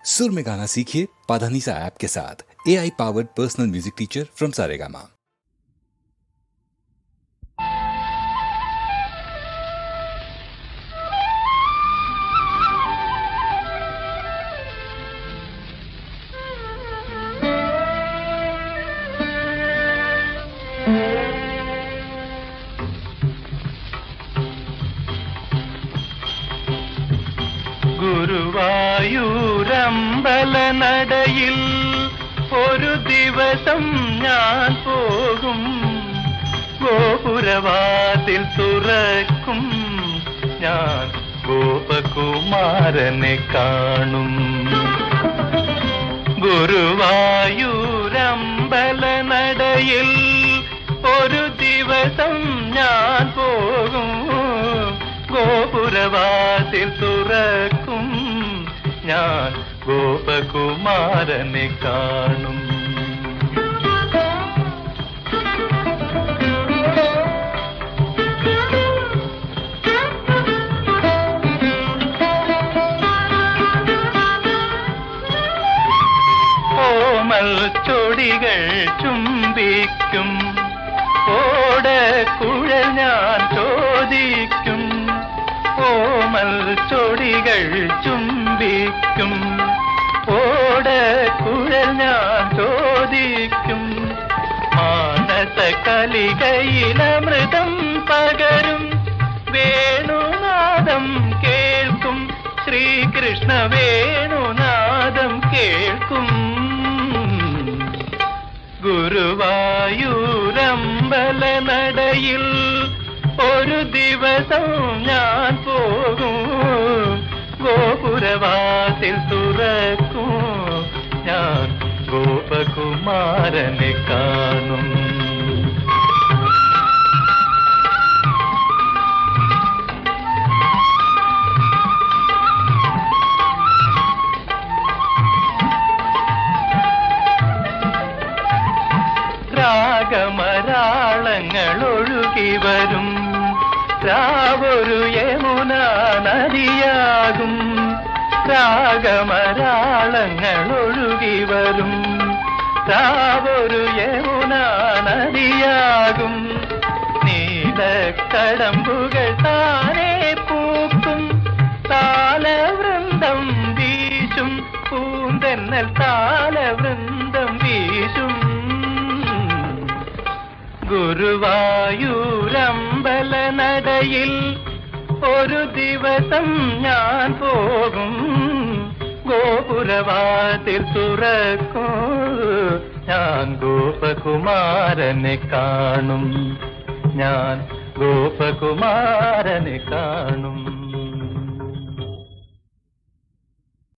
सुर में गाना सीखिए पाधानीसा ऐप के साथ। AI powered personal music teacher from Saregama. ഗുരുവായൂരമ്പലനടയിൽ ഒരു ദിവസം ഞാൻ പോകും, ഗോപുരവാതിൽ തുറക്കും, ഞാൻ ഗോപകുമാരനെ കാണും. ഗുരുവായൂരമ്പലനടയിൽ ഒരു ദിവസം ഞാൻ പോകും, ഗോപുരവാതിൽ തുറക്കും, ഞാൻ ഗോപകുമാരനെ കാണും. ഓമൽ ചൊടികൾ ചുംബിക്കും, ഓടക്കുഴൽ ഞാൻ ചോദിക്കും. ഓമൽ ചൊടികൾ ചുംബിക്കും, ഓടക്കുഴൽ ഞാൻ ചോദിക്കും. മാനസ കലികയിലമൃതം പകരും വേണുനാദം കേൾക്കും, ശ്രീകൃഷ്ണ വേണുനാദം കേൾക്കും. ഗുരുവായൂരമ്പലനടയിൽ ഒരു ദിവസം ഞാൻ പോകും, ഗോപുരവാതിൽ തുറക്കും, ഞാൻ ഗോപകുമാരനെ കാണും. രാഗമരാളങ്ങൾ ഒഴുകി വരും, രാവൊരു യമുന നദിയാകും. രാഗമരാളങ്ങൾ ഒഴുകി വരും, രാവൊരു യമുന നദിയാകും. നീലക്കടമ്പുകൾ താനേ പൂക്കും, താലവൃന്ദം വീശും, പൂന്തെന്നൽ താലവൃന്ദം വീശും. ഗുരുവായൂരമ്പലനടയിൽ ഒരു ദിവസം ഞാൻ പോകും, ഗോപുരവാതിൽ തുറക്കും, ഞാൻ ഗോപകുമാരനെ കാണും, ഞാൻ ഗോപകുമാരനെ കാണും.